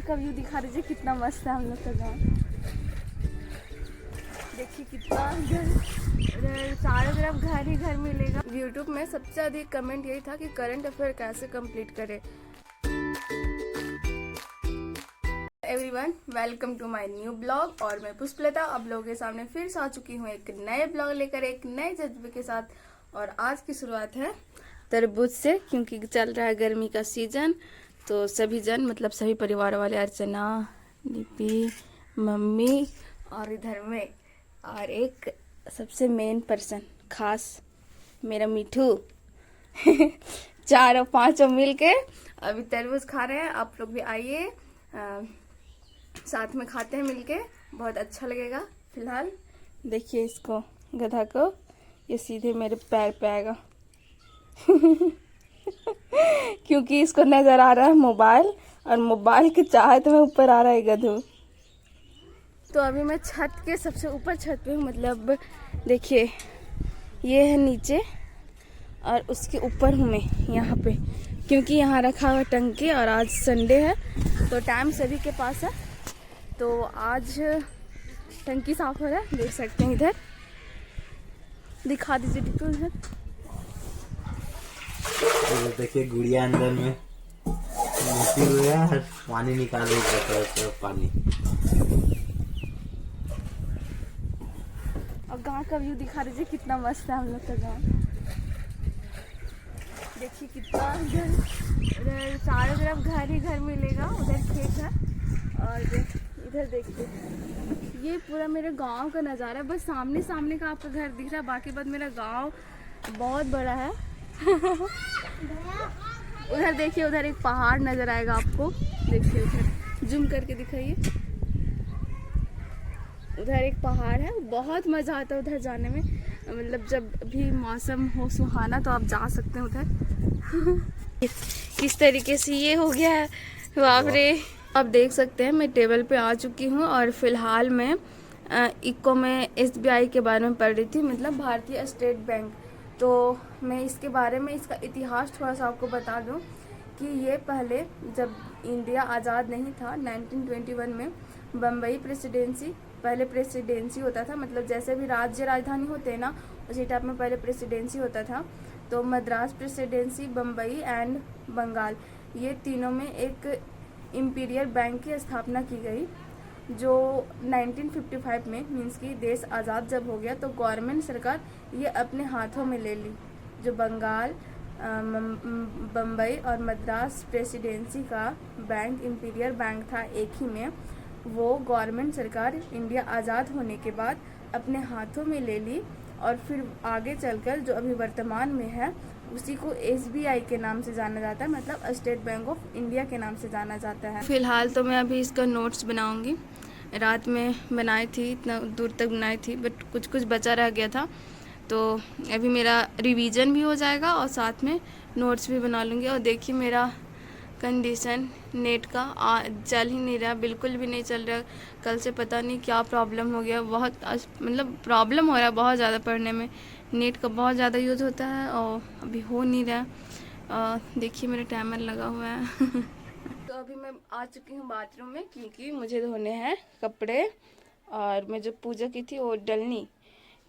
गांव का व्यू दिखा दीजिए, कितना मस्त है हम लोग का गांव। देखिए कितना चारों तरफ घर ही घर मिलेगा। यूट्यूब में सबसे अधिक कमेंट यही था कि करंट अफेयर कैसे कंप्लीट करें। Everyone, welcome to my new blog. और मैं पुष्पलता आप लोगों के सामने फिर से आ चुकी हूँ एक नए ब्लॉग लेकर, एक नए जज्बे के साथ। और आज की शुरुआत है तरबूज से, क्योंकि चल रहा है गर्मी का सीजन। तो सभी जन मतलब सभी परिवार वाले, अर्चना, लिपि, मम्मी और इधर में, और एक सबसे मेन पर्सन खास मेरा मिठू चारों पांचों मिल के अभी तरबूज खा रहे हैं। आप लोग भी आइए, साथ में खाते हैं मिलके, बहुत अच्छा लगेगा। फिलहाल देखिए इसको, गधा को, ये सीधे मेरे पैर पे आएगा क्योंकि इसको नजर आ रहा है मोबाइल, और मोबाइल के चाहत में ऊपर आ रहा है गधू। तो अभी मैं छत के सबसे ऊपर छत पे हूँ, मतलब देखिए ये है नीचे और उसके ऊपर हूँ मैं यहाँ पे, क्योंकि यहाँ रखा हुआ टंकी और आज संडे है तो टाइम सभी के पास है। तो आज टंकी साफ हो रहा है, देख सकते हैं। इधर दिखा दीजिए टिकटू इधर। देखिए गुड़िया अंदर में मोटी हुई है और पानी निकाल रही है, पानी। और गांव का व्यू दिखा दीजिए, कितना मस्त है हम लोग का गांव। देखिए कितना इधर चारों तरफ घर ही घर मिलेगा। उधर खेत है और इधर देखिए ये पूरा मेरे गांव का नज़ारा है। बस सामने सामने का आपका घर दिख रहा है, बाकी बाद मेरा गांव बहुत बड़ा है उधर देखिए, उधर एक पहाड़ नजर आएगा आपको, देखिए उधर जूम करके दिखाइए। उधर एक पहाड़ है, बहुत मज़ा आता है उधर जाने में। मतलब जब भी मौसम हो सुहाना तो आप जा सकते हैं उधर किस तरीके से ये हो गया है, बाप रे। आप देख सकते हैं मैं टेबल पे आ चुकी हूँ और फिलहाल मैं इको में SBI के बारे में पढ़ रही थी, मतलब भारतीय स्टेट बैंक। तो मैं इसके बारे में, इसका इतिहास थोड़ा सा आपको बता दूं कि ये पहले जब इंडिया आज़ाद नहीं था 1921 में, बम्बई प्रेसिडेंसी, पहले प्रेसिडेंसी होता था, मतलब जैसे भी राज्य राजधानी होते हैं ना, उसी टाइप में पहले प्रेसिडेंसी होता था। तो मद्रास प्रेसिडेंसी, बम्बई एंड बंगाल, ये तीनों में एक इम्पीरियल बैंक की स्थापना की गई, जो 1955 में, मीन्स कि देश आज़ाद जब हो गया तो गवर्नमेंट सरकार ये अपने हाथों में ले ली। जो बंगाल, बम्बई और मद्रास प्रेसिडेंसी का बैंक इम्पीरियल बैंक था एक ही में, वो गवर्नमेंट सरकार इंडिया आज़ाद होने के बाद अपने हाथों में ले ली। और फिर आगे चलकर जो अभी वर्तमान में है उसी को SBI के नाम से जाना जाता है, मतलब स्टेट बैंक ऑफ इंडिया के नाम से जाना जाता है। फिलहाल तो मैं अभी इसका नोट्स बनाऊंगी, रात में बनाई थी, इतना दूर तक बनाई थी, बट कुछ कुछ बचा रह गया था। तो अभी मेरा रिवीजन भी हो जाएगा और साथ में नोट्स भी बना लूँगी। और देखिए मेरा कंडीशन नेट का चल ही नहीं रहा, बिल्कुल भी नहीं चल रहा। कल से पता नहीं क्या प्रॉब्लम हो गया, बहुत मतलब प्रॉब्लम हो रहा है बहुत ज़्यादा पढ़ने में। नेट का बहुत ज़्यादा यूज़ होता है और अभी हो नहीं रहा। देखिए मेरा टाइमर लगा हुआ है तो अभी मैं आ चुकी हूँ बाथरूम में, क्योंकि मुझे धोने हैं कपड़े और मैं जो पूजा की थी वो डलनी।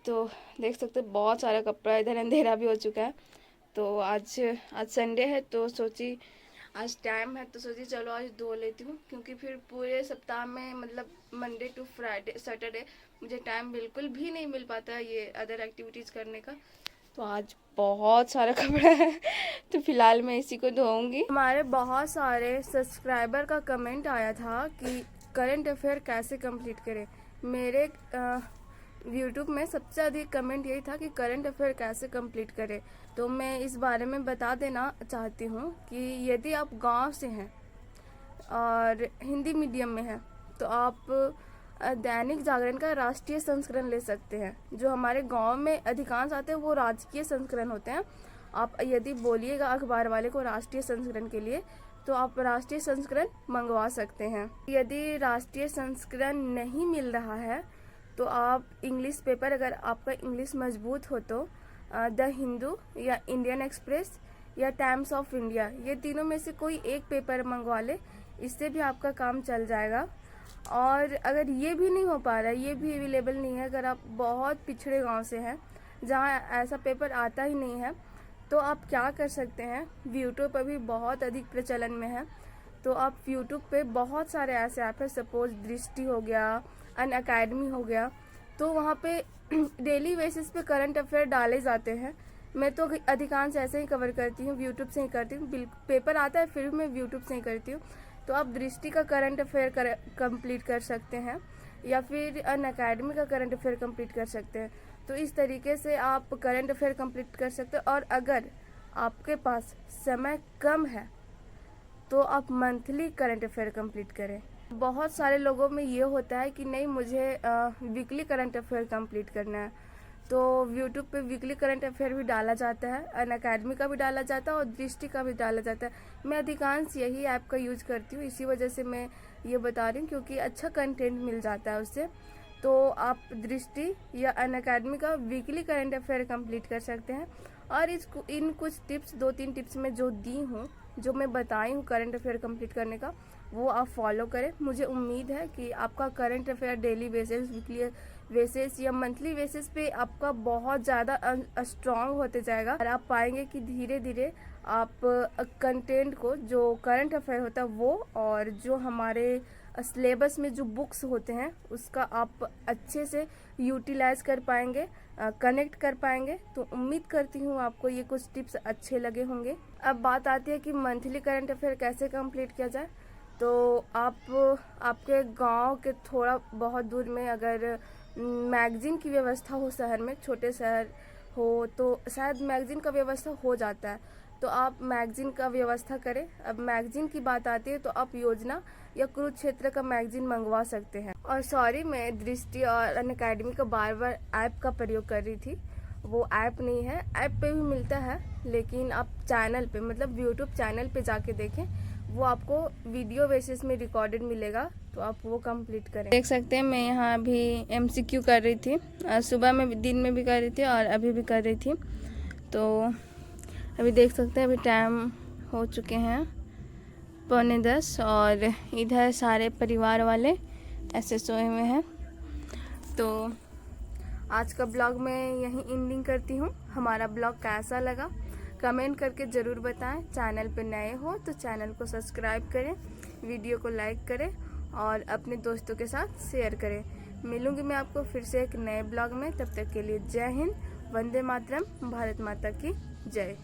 तो देख सकते हैं बहुत सारा कपड़ा, इधर अंधेरा भी हो चुका है। तो आज संडे है तो सोची आज टाइम है तो सोची चलो आज धो लेती हूँ, क्योंकि फिर पूरे सप्ताह में मतलब मंडे टू फ्राइडे सैटरडे मुझे टाइम बिल्कुल भी नहीं मिल पाता है ये अदर एक्टिविटीज़ करने का। तो आज बहुत सारा कपड़ा है तो फिलहाल मैं इसी को धोऊंगी। हमारे बहुत सारे सब्सक्राइबर का कमेंट आया था कि करंट अफेयर कैसे कंप्लीट करें। मेरे यूट्यूब में सबसे अधिक कमेंट यही था कि करंट अफेयर कैसे कंप्लीट करें। तो मैं इस बारे में बता देना चाहती हूँ कि यदि आप गांव से हैं और हिंदी मीडियम में हैं तो आप दैनिक जागरण का राष्ट्रीय संस्करण ले सकते हैं। जो हमारे गांव में अधिकांश आते हैं वो राजकीय संस्करण होते हैं। आप यदि बोलिएगा अखबार वाले को राष्ट्रीय संस्करण के लिए तो आप राष्ट्रीय संस्करण मंगवा सकते हैं। यदि राष्ट्रीय संस्करण नहीं मिल रहा है तो आप इंग्लिश पेपर, अगर आपका इंग्लिश मजबूत हो तो द हिंदू या इंडियन एक्सप्रेस या टाइम्स ऑफ इंडिया, ये तीनों में से कोई एक पेपर मंगवा ले। इससे भी आपका काम चल जाएगा। और अगर ये भी नहीं हो पा रहा है, ये भी अवेलेबल नहीं है, अगर आप बहुत पिछड़े गांव से हैं जहां ऐसा पेपर आता ही नहीं है, तो आप क्या कर सकते हैं, यूट्यूब पर भी बहुत अधिक प्रचलन में है। तो आप यूट्यूब पे बहुत सारे ऐसे ऐप है, सपोज दृष्टि हो गया, अनअकैडमी हो गया, तो वहाँ पे डेली बेसिस पे करंट अफेयर डाले जाते हैं। मैं तो अधिकांश ऐसे ही कवर करती हूँ, यूट्यूब से ही करती हूँ। पेपर आता है फिर मैं यूट्यूब से ही करती हूँ। तो आप दृष्टि का करंट अफेयर कंप्लीट कर सकते हैं, या फिर अनअकैडमी का करंट अफेयर कंप्लीट कर सकते हैं। तो इस तरीके से आप करंट अफेयर कंप्लीट कर सकते हैं। और अगर आपके पास समय कम है तो आप मंथली करंट अफेयर कंप्लीट करें। बहुत सारे लोगों में ये होता है कि नहीं, मुझे वीकली करंट अफेयर कंप्लीट करना है, तो यूट्यूब पे वीकली करंट अफेयर भी डाला जाता है, अनअकैडमी का भी डाला जाता है और दृष्टि का भी डाला जाता है। मैं अधिकांश यही ऐप का यूज करती हूँ, इसी वजह से मैं ये बता रही हूँ, क्योंकि अच्छा कंटेंट मिल जाता है उससे। तो आप दृष्टि या अनअकैडमी का वीकली करंट अफेयर कंप्लीट कर सकते हैं। और इन कुछ टिप्स, 2-3 टिप्स में जो दी हूँ, जो मैं बताई हूँ करंट अफेयर कंप्लीट करने का, वो आप फॉलो करें। मुझे उम्मीद है कि आपका current affair daily basis, weekly basis या मंथली बेसिस पे आपका बहुत ज़्यादा स्ट्रांग होते जाएगा। और आप पाएंगे कि धीरे धीरे आप कंटेंट को, जो करंट अफेयर होता है वो, और जो हमारे सिलेबस में जो बुक्स होते हैं उसका आप अच्छे से यूटिलाइज कर पाएंगे, कनेक्ट कर पाएंगे। तो उम्मीद करती हूँ आपको ये कुछ टिप्स अच्छे लगे होंगे। अब बात आती है कि मंथली करंट अफेयर कैसे कंप्लीट किया जाए। तो आप आपके गांव के थोड़ा बहुत दूर में अगर मैगजीन की व्यवस्था हो, शहर में, छोटे शहर हो तो शायद मैगजीन का व्यवस्था हो जाता है, तो आप मैगजीन का व्यवस्था करें। अब मैगजीन की बात आती है तो आप योजना या कुरुक्षेत्र का मैगजीन मंगवा सकते हैं। और सॉरी, मैं दृष्टि और अनअकैडमी का बार बार ऐप का प्रयोग कर रही थी, वो ऐप नहीं है, ऐप पे भी मिलता है, लेकिन आप चैनल पे, मतलब यूट्यूब चैनल पे जाके देखें, वो आपको वीडियो बेसिस में रिकॉर्डेड मिलेगा, तो आप वो कंप्लीट करें। देख सकते हैं मैं यहाँ अभी MCQ कर रही थी, सुबह में, दिन में भी कर रही थी और अभी भी कर रही थी। तो अभी देख सकते हैं, अभी टाइम हो चुके हैं 9:45 और इधर सारे परिवार वाले ऐसे सोए हुए हैं। तो आज का ब्लॉग मैं यहीं एंडिंग करती हूँ। हमारा ब्लॉग कैसा लगा कमेंट करके ज़रूर बताएं। चैनल पे नए हो तो चैनल को सब्सक्राइब करें, वीडियो को लाइक करें और अपने दोस्तों के साथ शेयर करें। मिलूंगी मैं आपको फिर से एक नए ब्लॉग में, तब तक के लिए जय हिंद, वंदे मातरम, भारत माता की जय।